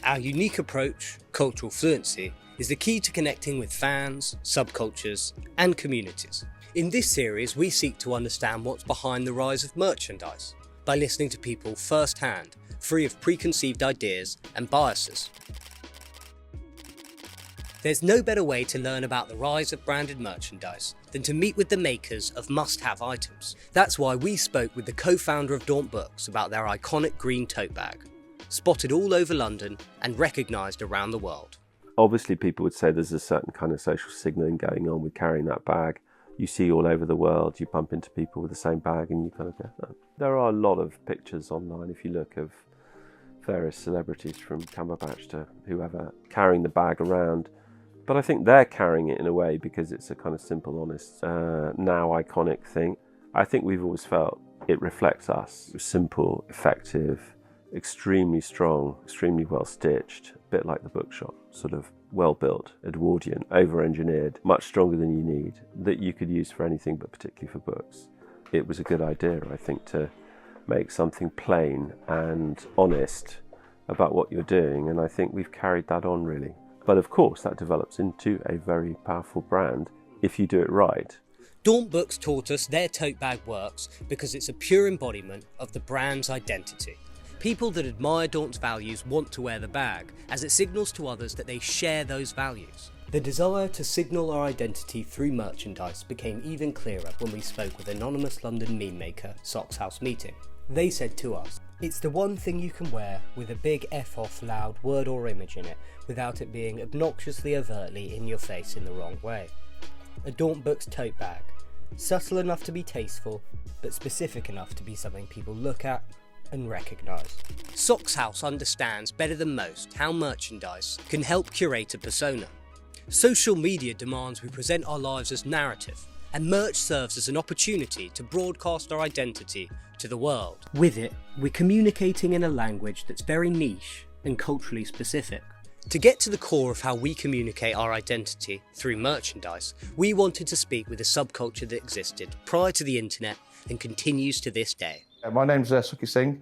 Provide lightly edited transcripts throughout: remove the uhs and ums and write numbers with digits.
Our unique approach, cultural fluency, is the key to connecting with fans, subcultures, and communities. In this series, we seek to understand what's behind the rise of merchandise by listening to people firsthand, free of preconceived ideas and biases. There's no better way to learn about the rise of branded merchandise than to meet with the makers of must-have items. That's why we spoke with the co-founder of Daunt Books about their iconic green tote bag, spotted all over London and recognised around the world. Obviously, people would say there's a certain kind of social signalling going on with carrying that bag. You see all over the world, you bump into people with the same bag and you kind of go, oh. There are a lot of pictures online, if you look, of various celebrities from Cumberbatch to whoever carrying the bag around. But I think they're carrying it in a way because it's a kind of simple, honest, now iconic thing. I think we've always felt it reflects us. It was simple, effective, extremely strong, extremely well stitched, a bit like the bookshop, sort of well built, Edwardian, over-engineered, much stronger than you need, that you could use for anything but particularly for books. It was a good idea, I think, to make something plain and honest about what you're doing, and I think we've carried that on really. But of course that develops into a very powerful brand if you do it right. Daunt Books taught us their tote bag works because it's a pure embodiment of the brand's identity. People that admire Daunt's values want to wear the bag, as it signals to others that they share those values. The desire to signal our identity through merchandise became even clearer when we spoke with anonymous London meme maker Socks House Meeting. They said to us, "It's the one thing you can wear with a big F-off loud word or image in it without it being obnoxiously overtly in your face in the wrong way. A Daunt Books tote bag, subtle enough to be tasteful, but specific enough to be something people look at and recognise." Socks House understands better than most how merchandise can help curate a persona. Social media demands we present our lives as narrative, and merch serves as an opportunity to broadcast our identity to the world. With it, we're communicating in a language that's very niche and culturally specific. To get to the core of how we communicate our identity through merchandise, we wanted to speak with a subculture that existed prior to the internet and continues to this day. My name's Suki Singh.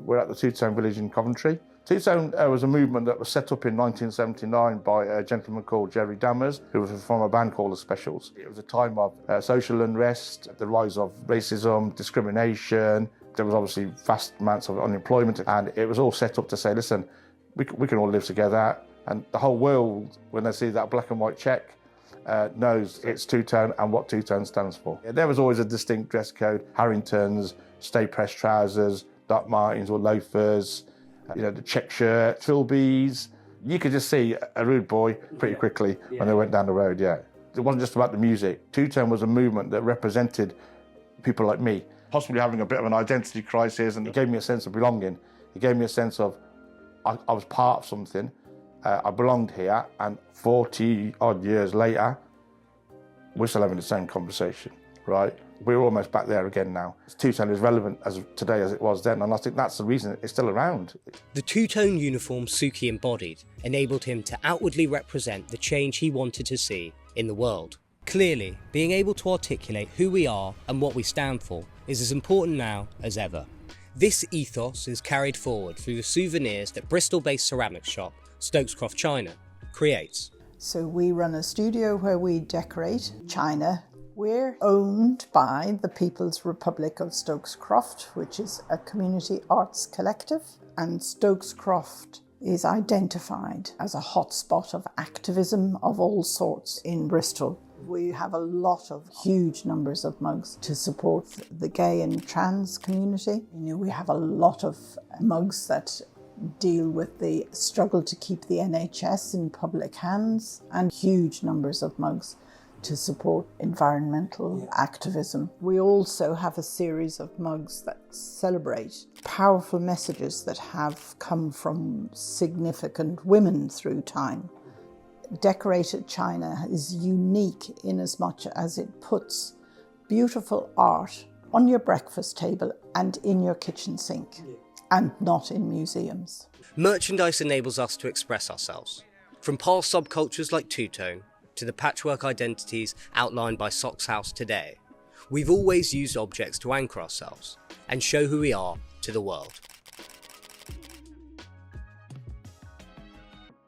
We're at the Two-Tone Village in Coventry. Two-Tone was a movement that was set up in 1979 by a gentleman called Jerry Dammers, who was from a band called The Specials. It was a time of social unrest, the rise of racism, discrimination. There was obviously vast amounts of unemployment, and it was all set up to say, listen, we can all live together. And the whole world, when they see that black and white check, knows it's Two-Tone and what Two-Tone stands for. There was always a distinct dress code: Harringtons, stay-pressed trousers, Doc Martens or loafers, the check shirt, Trilbys. You could just see a rude boy pretty quickly when they went down the road, yeah. It wasn't just about the music. Two-Tone was a movement that represented people like me, possibly having a bit of an identity crisis, and it gave me a sense of belonging. It gave me a sense of I was part of something, I belonged here, and 40 odd years later, we're still having the same conversation, right? We're almost back there again now. Two-Tone is relevant as today as it was then, and I think that's the reason it's still around. The two-tone uniform Suki embodied enabled him to outwardly represent the change he wanted to see in the world. Clearly, being able to articulate who we are and what we stand for is as important now as ever. This ethos is carried forward through the souvenirs that Bristol-based ceramics shop Stokescroft China creates. So we run a studio where we decorate china. We're owned by the People's Republic of Stokescroft, which is a community arts collective, and Stokescroft is identified as a hotspot of activism of all sorts in Bristol. We have a lot of huge numbers of mugs to support the gay and trans community. We have a lot of mugs that deal with the struggle to keep the NHS in public hands, and huge numbers of mugs to support environmental activism. We also have a series of mugs that celebrate powerful messages that have come from significant women through time. Decorated China is unique in as much as it puts beautiful art on your breakfast table and in your kitchen sink, and not in museums. Merchandise enables us to express ourselves, from past subcultures like Two-Tone to the patchwork identities outlined by Socks House today. We've always used objects to anchor ourselves and show who we are to the world.